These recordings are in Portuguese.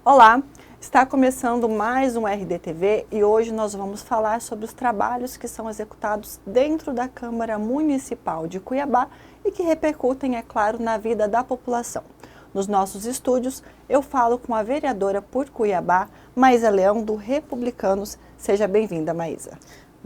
Olá, está começando mais um RDTV e hoje nós vamos falar sobre os trabalhos que são executados dentro da Câmara Municipal de Cuiabá e que repercutem, é claro, na vida da população. Nos nossos estúdios, eu falo com a vereadora por Cuiabá, Maísa Leão, do Republicanos. Seja bem-vinda, Maísa.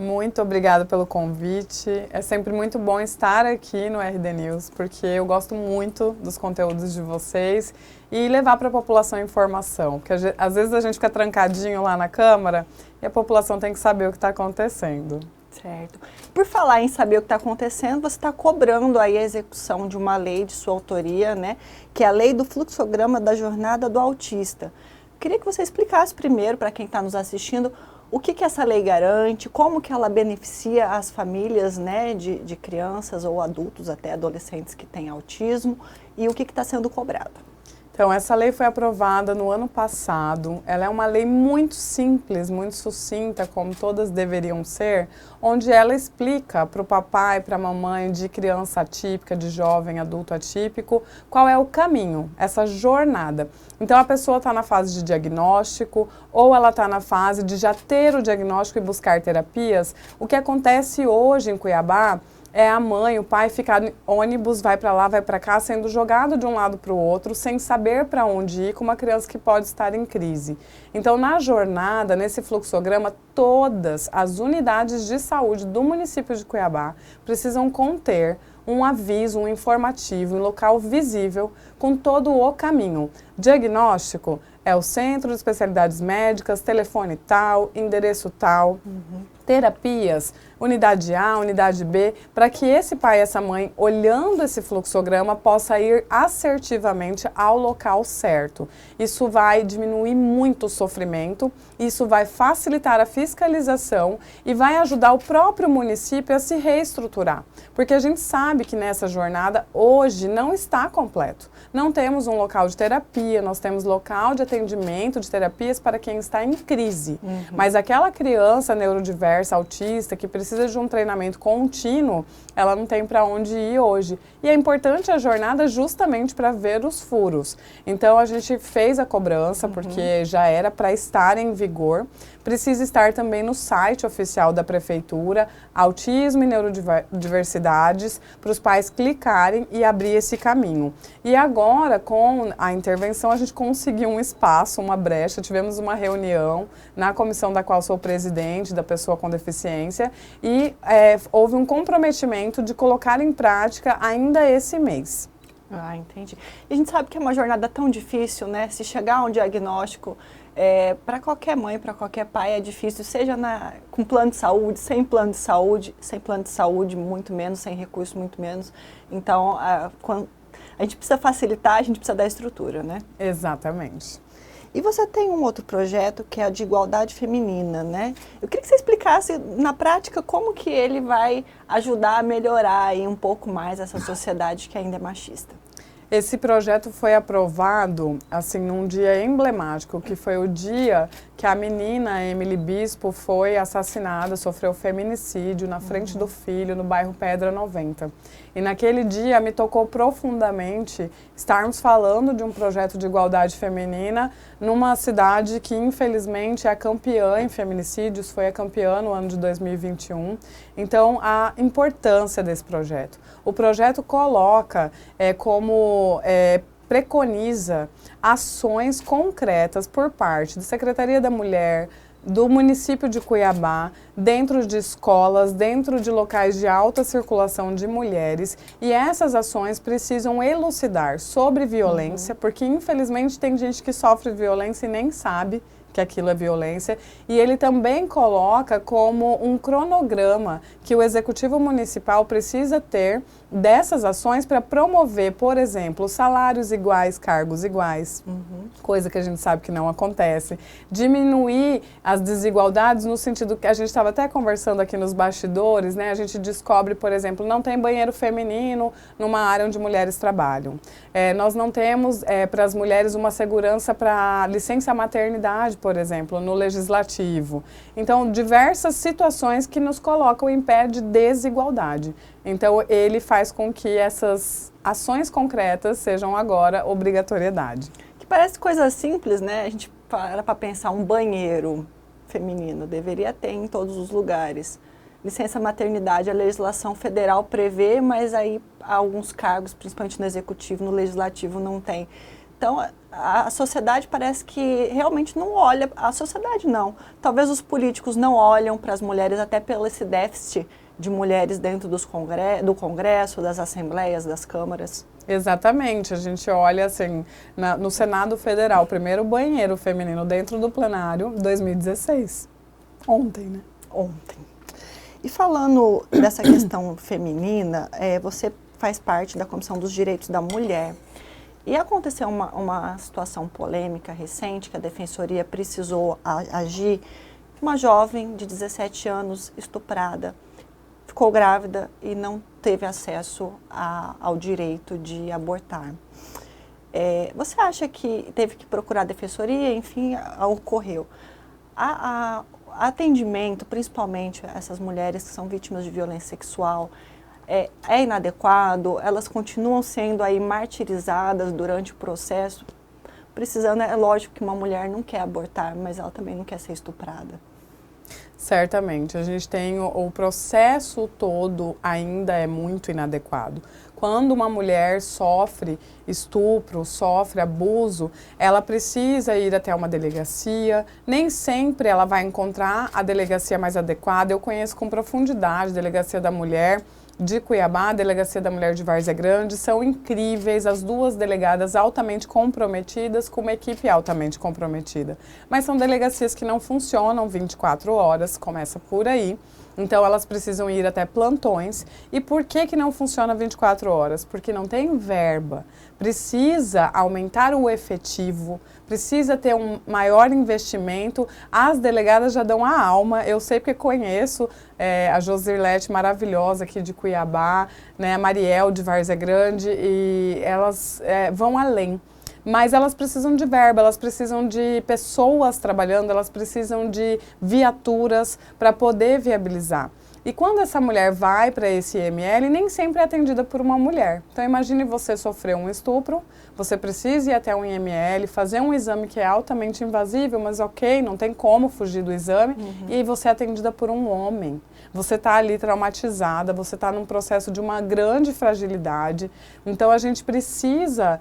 Muito obrigada pelo convite. É sempre muito bom estar aqui no RD News, porque eu gosto muito dos conteúdos de vocês e levar para a população informação. Porque às vezes a gente fica trancadinho lá na Câmara e a população tem que saber o que está acontecendo. Certo. Por falar em saber o que está acontecendo, você está cobrando aí a execução de uma lei de sua autoria, né? Que é a lei do fluxograma da jornada do autista. Queria que você explicasse primeiro para quem está nos assistindo o que essa lei garante, como que ela beneficia as famílias, né, de crianças ou adultos, até adolescentes que têm autismo, e o que está sendo cobrado. Então, essa lei foi aprovada no ano passado. Ela é uma lei muito simples, muito sucinta, como todas deveriam ser, onde ela explica para o papai, para a mamãe de criança atípica, de jovem adulto atípico, qual é o caminho, essa jornada. Então, a pessoa está na fase de diagnóstico ou ela está na fase de já ter o diagnóstico e buscar terapias. O que acontece hoje em Cuiabá é a mãe, o pai ficar no ônibus, vai para lá, vai para cá, sendo jogado de um lado para o outro, sem saber para onde ir, com uma criança que pode estar em crise. Então, na jornada, nesse fluxograma, todas as unidades de saúde do município de Cuiabá precisam conter um aviso, um informativo, um local visível com todo o caminho. Diagnóstico é o Centro de Especialidades Médicas, telefone tal, endereço tal. Terapias, unidade A, unidade B, para que esse pai e essa mãe, olhando esse fluxograma, possa ir assertivamente ao local certo. Isso vai diminuir muito o sofrimento, isso vai facilitar a fiscalização e vai ajudar o próprio município a se reestruturar. Porque a gente sabe que nessa jornada, hoje, não está completo. Não temos um local de terapia, nós temos local de atendimento de terapias para quem está em crise. Mas aquela criança neurodiversa, autista, que precisa de um treinamento contínuo, ela não tem para onde ir hoje. E é importante a jornada justamente para ver os furos. Então, a gente fez a cobrança, porque já era para estar em vigor. Precisa estar também no site oficial da Prefeitura, Autismo e Neurodiversidades, para os pais clicarem e abrir esse caminho. E agora, com a intervenção, a gente conseguiu um espaço, uma brecha, tivemos uma reunião na comissão da qual sou presidente, da pessoa com deficiência, e houve um comprometimento de colocar em prática ainda esse mês. Ah, entendi. E a gente sabe que é uma jornada tão difícil, né? Se chegar a um diagnóstico, para qualquer mãe, para qualquer pai é difícil, seja com plano de saúde, sem plano de saúde, muito menos, sem recurso, muito menos. Então, a gente precisa facilitar, a gente precisa dar estrutura, né? Exatamente. E você tem um outro projeto que é a de igualdade feminina, né? Eu queria que você explicasse na prática como que ele vai ajudar a melhorar aí um pouco mais essa sociedade que ainda é machista. Esse projeto foi aprovado, assim, num dia emblemático, que foi o dia que a menina Emily Bispo foi assassinada, sofreu feminicídio na frente do filho, no bairro Pedra 90. E naquele dia me tocou profundamente estarmos falando de um projeto de igualdade feminina numa cidade que, infelizmente, é a campeã em feminicídios, foi a campeã no ano de 2021. Então, a importância desse projeto. O projeto coloca preconiza ações concretas por parte da Secretaria da Mulher, do município de Cuiabá, dentro de escolas, dentro de locais de alta circulação de mulheres, e essas ações precisam elucidar sobre violência, porque infelizmente tem gente que sofre violência e nem sabe que aquilo é violência, e ele também coloca como um cronograma que o Executivo Municipal precisa ter dessas ações para promover, por exemplo, salários iguais, cargos iguais, coisa que a gente sabe que não acontece, diminuir as desigualdades no sentido que a gente estava até conversando aqui nos bastidores, né? A gente descobre, por exemplo, não tem banheiro feminino numa área onde mulheres trabalham. Nós não temos para as mulheres uma segurança para licença maternidade, por exemplo, no legislativo. Então, diversas situações que nos colocam em pé de desigualdade. Então, ele faz com que essas ações concretas sejam agora obrigatoriedade. Que parece coisa simples, né? A gente para pensar um banheiro feminino, deveria ter em todos os lugares. Licença maternidade, a legislação federal prevê, mas aí alguns cargos, principalmente no executivo, no legislativo, não tem. Então, a sociedade parece que realmente não olha, a sociedade não. Talvez os políticos não olham para as mulheres, até pelo esse déficit de mulheres dentro do Congresso, das assembleias, das câmaras. Exatamente, a gente olha assim, no Senado Federal, primeiro banheiro feminino dentro do plenário, 2016, ontem, né? Ontem. E falando dessa questão feminina, você faz parte da Comissão dos Direitos da Mulher. E aconteceu uma situação polêmica recente, que a Defensoria precisou agir. Uma jovem de 17 anos estuprada, ficou grávida e não teve acesso ao direito de abortar. Você acha que teve que procurar a Defensoria? Enfim, ocorreu. Atendimento, principalmente essas mulheres que são vítimas de violência sexual, é inadequado? Elas continuam sendo aí martirizadas durante o processo, precisando, é lógico que uma mulher não quer abortar, mas ela também não quer ser estuprada. Certamente, a gente tem o processo todo ainda é muito inadequado. Quando uma mulher sofre estupro, sofre abuso, ela precisa ir até uma delegacia, nem sempre ela vai encontrar a delegacia mais adequada. Eu conheço com profundidade a Delegacia da Mulher de Cuiabá, a Delegacia da Mulher de Várzea Grande, são incríveis, as duas delegadas altamente comprometidas, com uma equipe altamente comprometida. Mas são delegacias que não funcionam 24 horas, começa por aí. Então, elas precisam ir até plantões. E por que não funciona 24 horas? Porque não tem verba. Precisa aumentar o efetivo, precisa ter um maior investimento. As delegadas já dão a alma. Eu sei porque conheço a Josirlete maravilhosa aqui de Cuiabá, né, a Mariel de Várzea Grande, e elas vão além. Mas elas precisam de verba, elas precisam de pessoas trabalhando, elas precisam de viaturas para poder viabilizar. E quando essa mulher vai para esse IML, nem sempre é atendida por uma mulher. Então imagine você sofrer um estupro, você precisa ir até um IML, fazer um exame que é altamente invasível, mas ok, não tem como fugir do exame, e aí você é atendida por um homem. Você está ali traumatizada, você está num processo de uma grande fragilidade. Então a gente precisa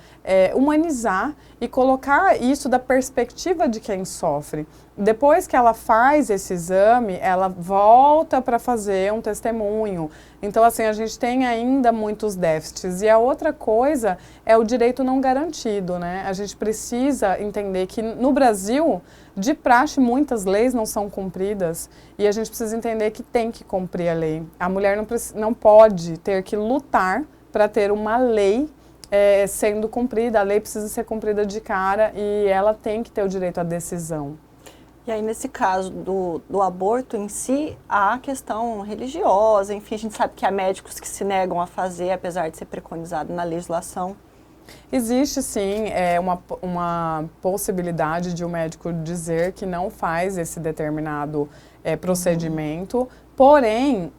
humanizar e colocar isso da perspectiva de quem sofre. Depois que ela faz esse exame, ela volta para fazer um testemunho. Então, assim, a gente tem ainda muitos déficits. E a outra coisa é o direito não garantido, né? A gente precisa entender que no Brasil, de praxe, muitas leis não são cumpridas. E a gente precisa entender que tem que cumprir a lei. A mulher não pode ter que lutar para ter uma lei sendo cumprida. A lei precisa ser cumprida de cara e ela tem que ter o direito à decisão. E aí, nesse caso do aborto em si, há a questão religiosa, enfim, a gente sabe que há médicos que se negam a fazer, apesar de ser preconizado na legislação. Existe, sim, uma possibilidade de um médico dizer que não faz esse determinado procedimento, porém,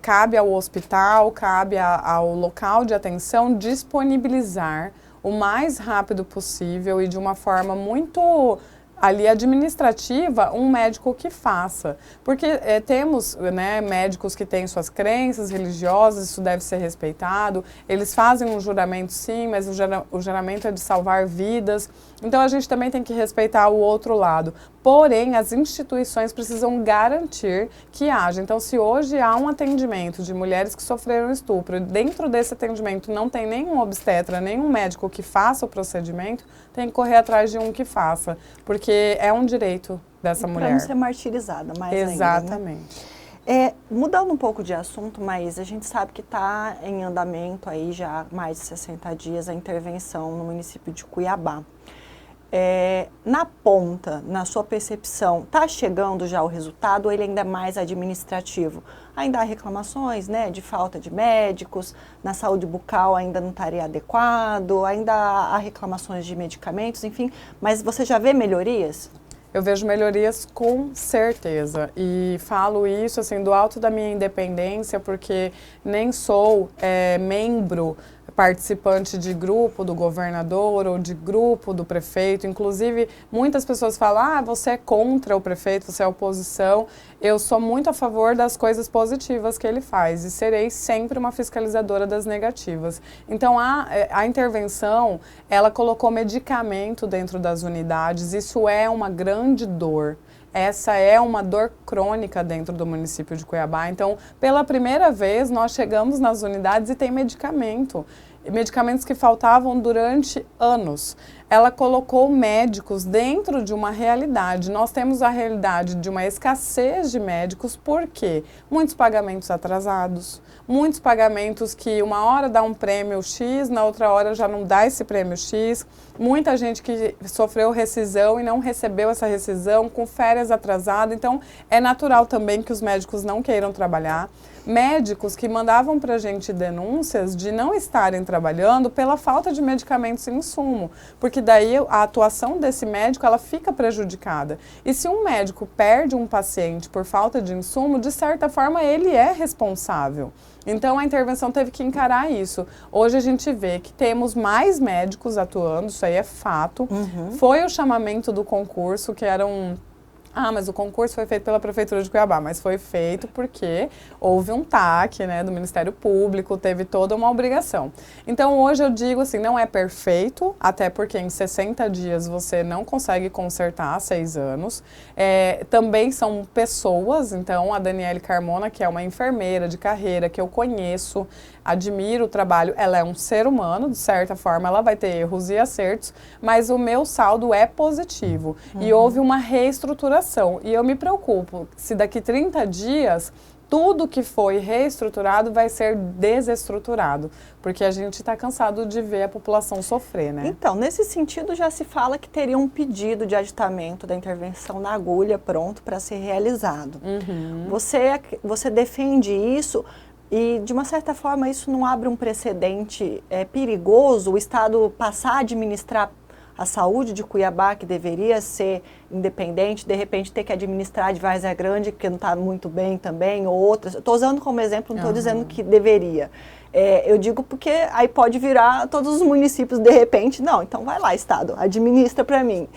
cabe ao hospital, cabe ao local de atenção disponibilizar o mais rápido possível e de uma forma muito ali administrativa, um médico que faça. Porque temos médicos que têm suas crenças religiosas, isso deve ser respeitado, eles fazem um juramento sim, mas o juramento é de salvar vidas, então a gente também tem que respeitar o outro lado. Porém, as instituições precisam garantir que haja. Então, se hoje há um atendimento de mulheres que sofreram estupro, dentro desse atendimento não tem nenhum obstetra, nenhum médico que faça o procedimento, tem que correr atrás de um que faça, porque é um direito dessa mulher. Para não ser martirizada mais Exatamente. ainda, né? Mudando um pouco de assunto, mas a gente sabe que está em andamento aí já há mais de 60 dias a intervenção no município de Cuiabá. Na ponta, na sua percepção, está chegando já o resultado ou ele ainda é mais administrativo? Ainda há reclamações, né, de falta de médicos, na saúde bucal ainda não estaria adequado, ainda há reclamações de medicamentos, enfim, mas você já vê melhorias? Eu vejo melhorias com certeza e falo isso assim do alto da minha independência porque nem sou membro participante de grupo do governador ou de grupo do prefeito. Inclusive, muitas pessoas falam, ah, você é contra o prefeito, você é oposição. Eu sou muito a favor das coisas positivas que ele faz e serei sempre uma fiscalizadora das negativas. Então, a intervenção, ela colocou medicamento dentro das unidades, isso é uma grande dor. Essa é uma dor crônica dentro do município de Cuiabá. Então, pela primeira vez, nós chegamos nas unidades e tem medicamento. Medicamentos que faltavam durante anos. Ela colocou médicos dentro de uma realidade. Nós temos a realidade de uma escassez de médicos, por quê? Muitos pagamentos atrasados, muitos pagamentos que uma hora dá um prêmio X, na outra hora já não dá esse prêmio X, muita gente que sofreu rescisão e não recebeu essa rescisão, com férias atrasadas, então é natural também que os médicos não queiram trabalhar. Médicos que mandavam para a gente denúncias de não estarem trabalhando pela falta de medicamentos e insumo, porque daí a atuação desse médico ela fica prejudicada. E se um médico perde um paciente por falta de insumo, de certa forma ele é responsável. Então a intervenção teve que encarar isso. Hoje a gente vê que temos mais médicos atuando, isso aí é fato. Foi o chamamento do concurso, que era um... Ah, mas o concurso foi feito pela Prefeitura de Cuiabá, mas foi feito porque houve um TAC, né, do Ministério Público, teve toda uma obrigação. Então, hoje eu digo assim, não é perfeito, até porque em 60 dias você não consegue consertar 6 anos. Também são pessoas, então a Daniele Carmona, que é uma enfermeira de carreira que eu conheço, admiro o trabalho, ela é um ser humano, de certa forma, ela vai ter erros e acertos, mas o meu saldo é positivo. E houve uma reestruturação. E eu me preocupo se daqui 30 dias tudo que foi reestruturado vai ser desestruturado, porque a gente está cansado de ver a população sofrer, né? Então, nesse sentido, já se fala que teria um pedido de aditamento da intervenção na agulha pronto para ser realizado. Você defende isso e, de uma certa forma, isso não abre um precedente perigoso, o Estado passar a administrar a saúde de Cuiabá, que deveria ser independente, de repente ter que administrar de Várzea Grande, que não está muito bem também, ou outras. Estou usando como exemplo, não estou dizendo que deveria. Eu digo porque aí pode virar todos os municípios de repente, não, então vai lá, Estado, administra para mim.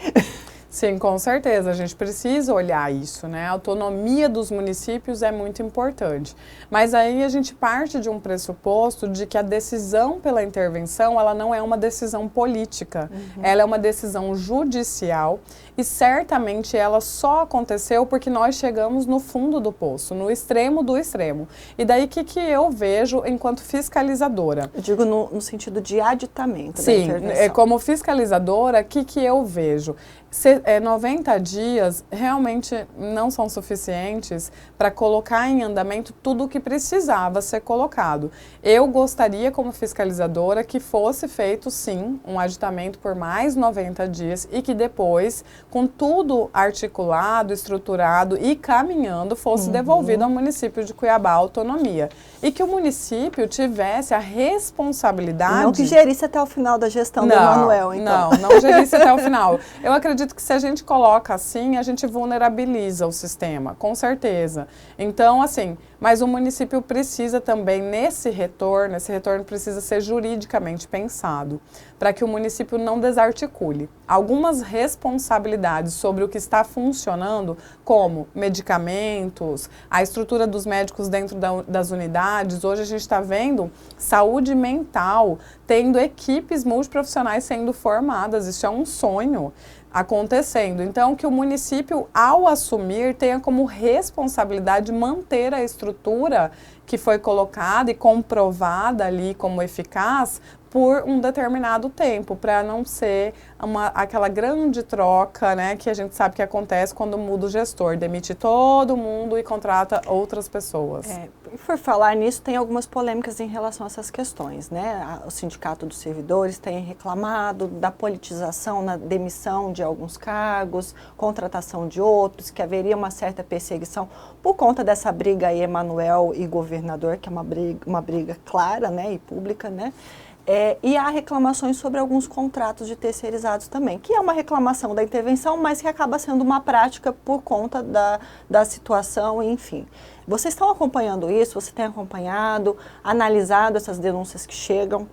Sim, com certeza, a gente precisa olhar isso, né? A autonomia dos municípios é muito importante. Mas aí a gente parte de um pressuposto de que a decisão pela intervenção, ela não é uma decisão política, ela é uma decisão judicial e certamente ela só aconteceu porque nós chegamos no fundo do poço, no extremo do extremo. E daí o que eu vejo enquanto fiscalizadora? Eu digo no sentido de aditamento da intervenção. Sim, como fiscalizadora, o que eu vejo? 90 dias realmente não são suficientes para colocar em andamento tudo o que precisava ser colocado. Eu gostaria, como fiscalizadora, que fosse feito, sim, um aditamento por mais 90 dias e que depois, com tudo articulado, estruturado e caminhando, fosse devolvido ao município de Cuiabá a autonomia. E que o município tivesse a responsabilidade... Não que gerisse até o final da gestão do Emanuel, então. Não gerisse até o final. Eu acredito que se a gente coloca assim, a gente vulnerabiliza o sistema, com certeza. Então, assim, mas o município precisa também, esse retorno precisa ser juridicamente pensado, para que o município não desarticule. Algumas responsabilidades sobre o que está funcionando, como medicamentos, a estrutura dos médicos dentro das unidades. Hoje a gente está vendo saúde mental, tendo equipes multiprofissionais sendo formadas, isso é um sonho acontecendo. Então, que o município, ao assumir, tenha como responsabilidade manter a estrutura que foi colocada e comprovada ali como eficaz por um determinado tempo, para não ser aquela grande troca, né, que a gente sabe que acontece quando muda o gestor, demite todo mundo e contrata outras pessoas. Por falar nisso, tem algumas polêmicas em relação a essas questões, né? O Sindicato dos Servidores tem reclamado da politização na demissão de alguns cargos, contratação de outros, que haveria uma certa perseguição por conta dessa briga aí, Emanuel e governador, que é uma briga clara, né, e pública, né? E há reclamações sobre alguns contratos de terceirizados também, que é uma reclamação da intervenção, mas que acaba sendo uma prática por conta da situação, enfim. Vocês estão acompanhando isso? Você tem acompanhado, analisado essas denúncias que chegam?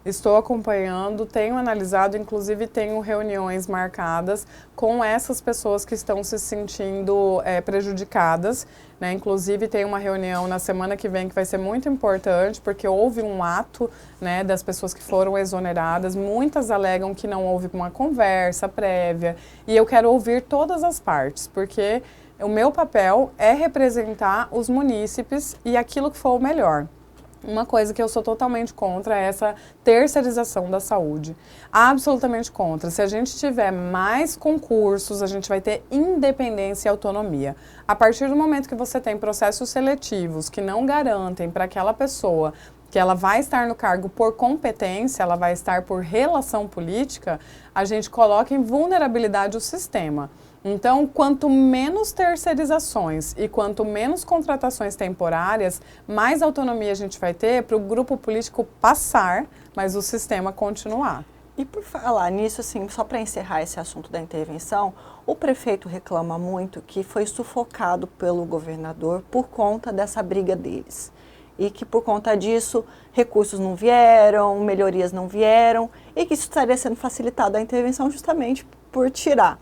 Estou acompanhando, tenho analisado, inclusive tenho reuniões marcadas com essas pessoas que estão se sentindo prejudicadas, né? Inclusive tem uma reunião na semana que vem que vai ser muito importante, porque houve um ato, né, das pessoas que foram exoneradas, muitas alegam que não houve uma conversa prévia, e eu quero ouvir todas as partes, porque o meu papel é representar os munícipes e aquilo que for o melhor. Uma coisa que eu sou totalmente contra é essa terceirização da saúde. Absolutamente contra. Se a gente tiver mais concursos, a gente vai ter independência e autonomia. A partir do momento que você tem processos seletivos que não garantem para aquela pessoa que ela vai estar no cargo por competência, ela vai estar por relação política, a gente coloca em vulnerabilidade o sistema. Então, quanto menos terceirizações e quanto menos contratações temporárias, mais autonomia a gente vai ter para o grupo político passar, mas o sistema continuar. E por falar nisso, assim, só para encerrar esse assunto da intervenção, o prefeito reclama muito que foi sufocado pelo governador por conta dessa briga deles. E que por conta disso, recursos não vieram, melhorias não vieram, e que isso estaria sendo facilitado a intervenção justamente por tirar.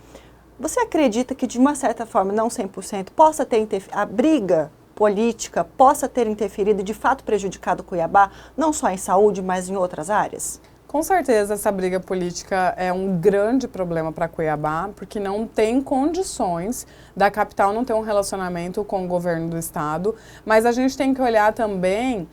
Você acredita que, de uma certa forma, não 100%, possa ter a briga política possa ter interferido e, de fato, prejudicado Cuiabá, não só em saúde, mas em outras áreas? Com certeza, essa briga política é um grande problema para Cuiabá, porque não tem condições da capital não ter um relacionamento com o governo do estado, mas a gente tem que olhar também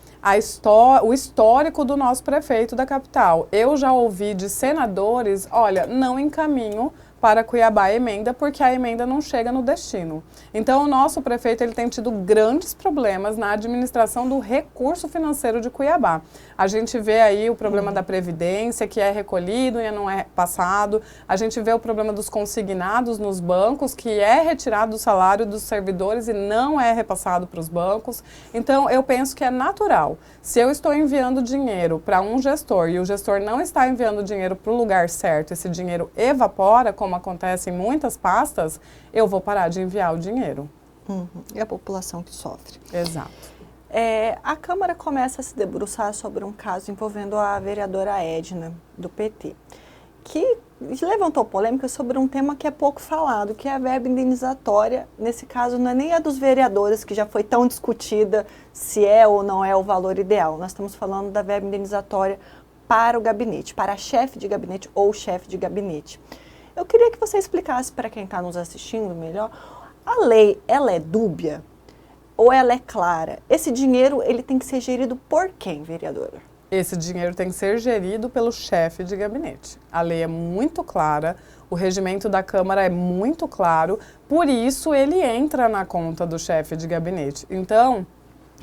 o histórico do nosso prefeito da capital. Eu já ouvi de senadores, olha, não encaminho para Cuiabá a emenda, porque a emenda não chega no destino. Então, o nosso prefeito ele tem tido grandes problemas na administração do recurso financeiro de Cuiabá. A gente vê aí o problema da Previdência, que é recolhido e não é passado. A gente vê o problema dos consignados nos bancos, que é retirado do salário dos servidores e não é repassado para os bancos. Então, eu penso que é natural. Se eu estou enviando dinheiro para um gestor e o gestor não está enviando dinheiro para o lugar certo, esse dinheiro evapora, como acontece em muitas pastas, eu vou parar de enviar o dinheiro. E a população que sofre. Exato. A Câmara começa a se debruçar sobre um caso envolvendo a vereadora Edna, do PT, que levantou polêmica sobre um tema que é pouco falado, que é a verba indenizatória. Nesse caso, não é nem a dos vereadores, que já foi tão discutida se é ou não é o valor ideal. Nós estamos falando da verba indenizatória para o gabinete, para a chefe de gabinete ou chefe de gabinete. Eu queria que você explicasse para quem está nos assistindo melhor, a lei, ela é dúbia ou ela é clara? Esse dinheiro, ele tem que ser gerido por quem, vereadora? Esse dinheiro tem que ser gerido pelo chefe de gabinete. A lei é muito clara, o regimento da Câmara é muito claro, por isso ele entra na conta do chefe de gabinete. Então,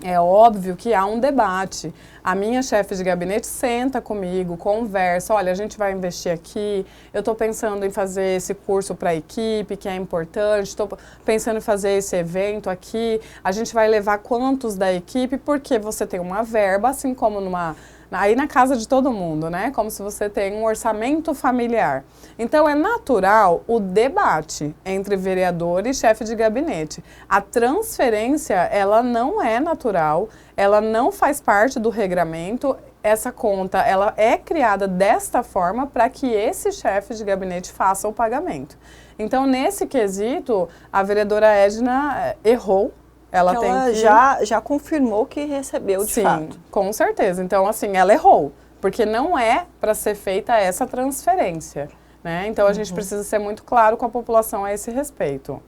é óbvio que há um debate. A minha chefe de gabinete senta comigo, conversa, olha, a gente vai investir aqui, eu estou pensando em fazer esse curso para a equipe, que é importante, estou pensando em fazer esse evento aqui, a gente vai levar quantos da equipe, porque você tem uma verba, assim como aí na casa de todo mundo, né? Como se você tem um orçamento familiar. Então, é natural o debate entre vereador e chefe de gabinete. A transferência, ela não é natural, ela não faz parte do regramento. Essa conta, ela é criada desta forma para que esse chefe de gabinete faça o pagamento. Então, nesse quesito, a vereadora Edna errou. Ela já confirmou que recebeu de fato. Sim, com certeza. Então, assim, ela errou, porque não é para ser feita essa transferência, né? Então, a gente precisa ser muito claro com a população a esse respeito.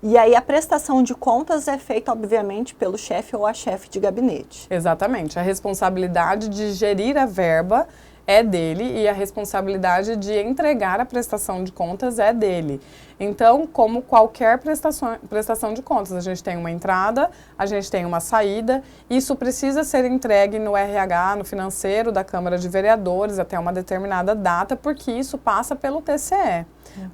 E aí, a prestação de contas é feita, obviamente, pelo chefe ou a chefe de gabinete. Exatamente. A responsabilidade de gerir a verba é dele e a responsabilidade de entregar a prestação de contas é dele. Então, como qualquer prestação de contas, a gente tem uma entrada, a gente tem uma saída, isso precisa ser entregue no RH, no financeiro da Câmara de Vereadores até uma determinada data, porque isso passa pelo TCE.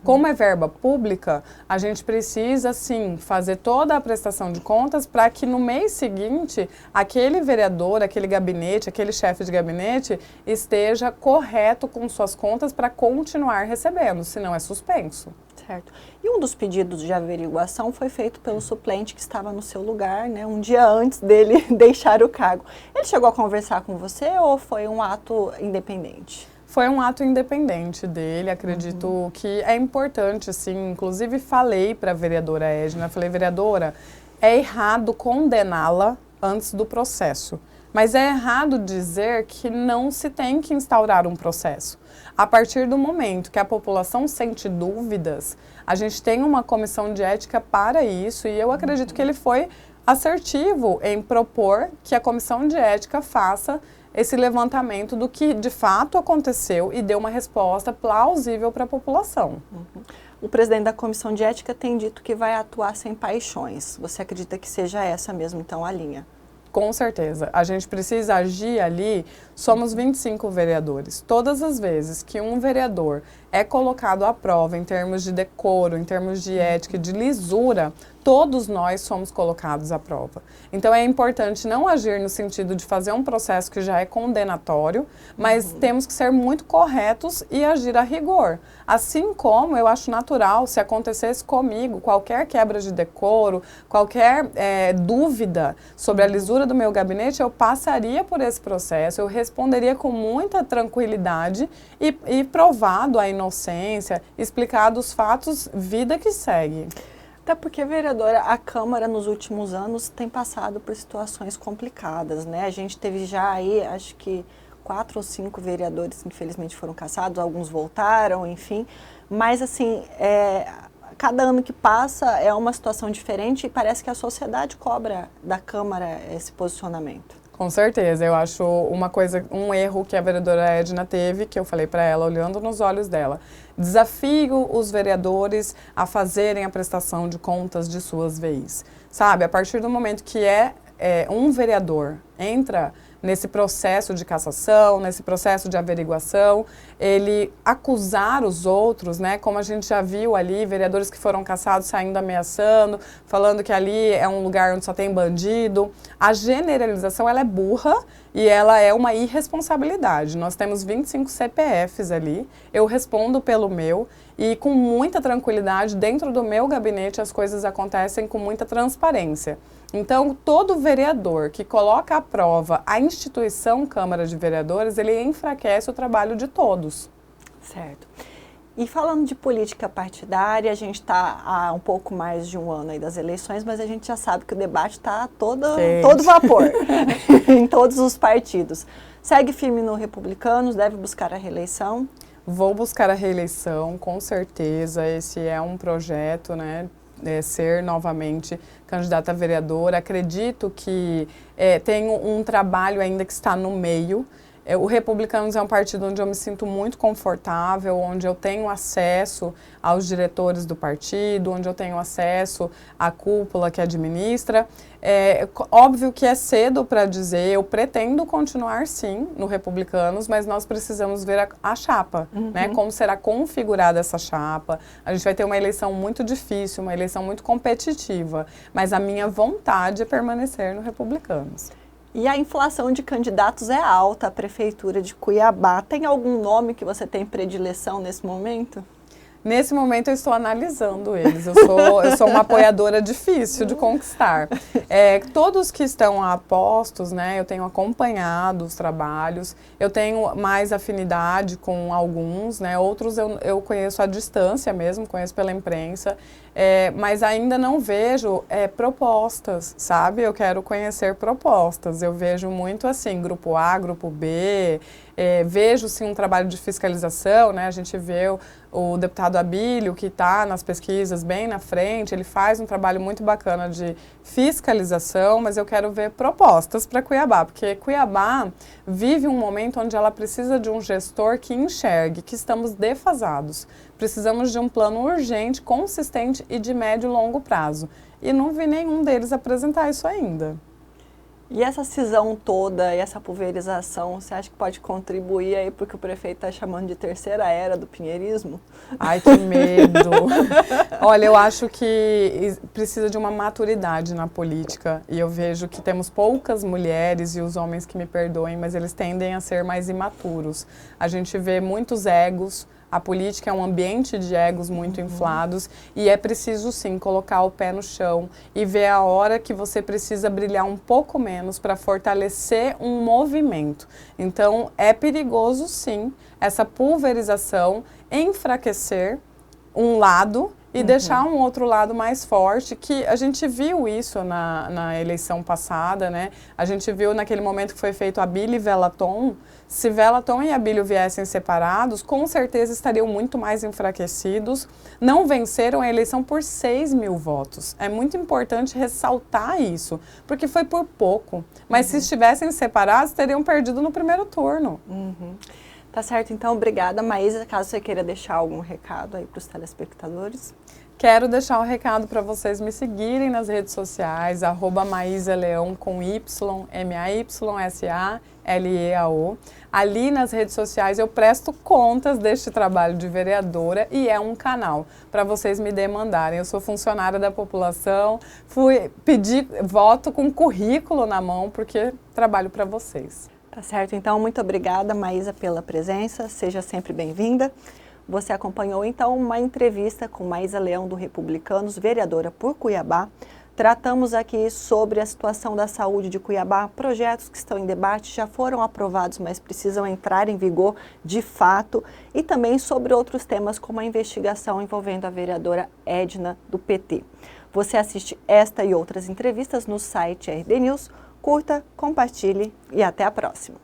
Como é verba pública, a gente precisa, sim, fazer toda a prestação de contas para que no mês seguinte, aquele vereador, aquele gabinete, aquele chefe de gabinete esteja correto com suas contas para continuar recebendo, senão é suspenso. Certo. E um dos pedidos de averiguação foi feito pelo suplente que estava no seu lugar, né, um dia antes dele deixar o cargo. Ele chegou a conversar com você ou foi um ato independente? Foi um ato independente dele, acredito que é importante, sim. Inclusive falei para a vereadora Edna, falei, vereadora, é errado condená-la antes do processo. Mas é errado dizer que não se tem que instaurar um processo. A partir do momento que a população sente dúvidas, a gente tem uma comissão de ética para isso e eu acredito que ele foi assertivo em propor que a comissão de ética faça esse levantamento do que de fato aconteceu e deu uma resposta plausível para a população. O presidente da comissão de ética tem dito que vai atuar sem paixões. Você acredita que seja essa mesmo, então, a linha? Com certeza. A gente precisa agir ali, somos 25 vereadores. Todas as vezes que um vereador é colocado à prova em termos de decoro, em termos de ética, de lisura, todos nós somos colocados à prova. Então é importante não agir no sentido de fazer um processo que já é condenatório, mas temos que ser muito corretos e agir a rigor. Assim como eu acho natural, se acontecesse comigo, qualquer quebra de decoro, qualquer dúvida sobre a lisura do meu gabinete, eu passaria por esse processo, eu responderia com muita tranquilidade e provado a inocência, explicado os fatos, vida que segue. Até porque, vereadora, a Câmara nos últimos anos tem passado por situações complicadas, né? A gente teve já aí, acho que 4 ou 5 vereadores que infelizmente foram cassados, alguns voltaram, enfim. Mas assim, cada ano que passa é uma situação diferente e parece que a sociedade cobra da Câmara esse posicionamento. Com certeza, eu acho um erro que a vereadora Edna teve, que eu falei para ela, olhando nos olhos dela. Desafio os vereadores a fazerem a prestação de contas de suas VIs. Sabe, a partir do momento que um vereador entra nesse processo de cassação, nesse processo de averiguação, ele acusar os outros, né, como a gente já viu ali, vereadores que foram cassados saindo ameaçando, falando que ali é um lugar onde só tem bandido. A generalização, ela é burra e ela é uma irresponsabilidade. Nós temos 25 CPFs ali, eu respondo pelo meu e com muita tranquilidade, dentro do meu gabinete as coisas acontecem com muita transparência. Então, todo vereador que coloca à prova a instituição Câmara de Vereadores, ele enfraquece o trabalho de todos. Certo. E falando de política partidária, a gente está há um pouco mais de um ano aí das eleições, mas a gente já sabe que o debate está todo vapor em todos os partidos. Segue firme no Republicanos, deve buscar a reeleição? Vou buscar a reeleição, com certeza. Esse é um projeto, né? Ser novamente candidata a vereadora. Acredito que tenho um trabalho ainda que está no meio. O Republicanos é um partido onde eu me sinto muito confortável, onde eu tenho acesso aos diretores do partido, onde eu tenho acesso à cúpula que administra. Óbvio que é cedo para dizer, eu pretendo continuar sim no Republicanos, mas nós precisamos ver a chapa, né? Como será configurada essa chapa. A gente vai ter uma eleição muito difícil, uma eleição muito competitiva, mas a minha vontade é permanecer no Republicanos. E a inflação de candidatos é alta, a Prefeitura de Cuiabá. Tem algum nome que você tem predileção nesse momento? Nesse momento eu estou analisando eles, eu sou uma apoiadora difícil de conquistar. Todos que estão a postos, né, eu tenho acompanhado os trabalhos, eu tenho mais afinidade com alguns, né, outros eu conheço à distância mesmo, conheço pela imprensa, mas ainda não vejo propostas, sabe? Eu quero conhecer propostas, eu vejo muito assim, grupo A, grupo B, vejo sim um trabalho de fiscalização, né? A gente vê o deputado Abílio, que está nas pesquisas bem na frente, ele faz um trabalho muito bacana de fiscalização, mas eu quero ver propostas para Cuiabá, porque Cuiabá vive um momento onde ela precisa de um gestor que enxergue que estamos defasados. Precisamos de um plano urgente, consistente e de médio e longo prazo. E não vi nenhum deles apresentar isso ainda. E essa cisão toda e essa pulverização, você acha que pode contribuir aí porque o prefeito está chamando de terceira era do pinheirismo? Ai, que medo! Olha, eu acho que precisa de uma maturidade na política e eu vejo que temos poucas mulheres e os homens que me perdoem, mas eles tendem a ser mais imaturos. A gente vê muitos egos, A política é um ambiente de egos muito inflados e é preciso sim colocar o pé no chão e ver a hora que você precisa brilhar um pouco menos para fortalecer um movimento. Então é perigoso sim essa pulverização, enfraquecer um lado e deixar um outro lado mais forte, que a gente viu isso na eleição passada, né? A gente viu naquele momento que foi feito Abílio e Velaton. Se Velaton e Abílio viessem separados, com certeza estariam muito mais enfraquecidos. Não venceram a eleição por 6 mil votos. É muito importante ressaltar isso, porque foi por pouco. Mas se estivessem separados, teriam perdido no primeiro turno. Tá certo, então obrigada, Maísa. Caso você queira deixar algum recado aí para os telespectadores. Quero deixar um recado para vocês me seguirem nas redes sociais, @MaísaLeão com Y, MAYSALEAO. Ali nas redes sociais eu presto contas deste trabalho de vereadora e é um canal para vocês me demandarem. Eu sou funcionária da população, fui pedir voto com currículo na mão porque trabalho para vocês. Tá certo, então muito obrigada, Maísa, pela presença, seja sempre bem-vinda. Você acompanhou então uma entrevista com Maísa Leão do Republicanos, vereadora por Cuiabá. Tratamos aqui sobre a situação da saúde de Cuiabá, projetos que estão em debate, já foram aprovados, mas precisam entrar em vigor de fato, e também sobre outros temas como a investigação envolvendo a vereadora Edna do PT. Você assiste esta e outras entrevistas no site RD News. Curta, compartilhe e até a próxima.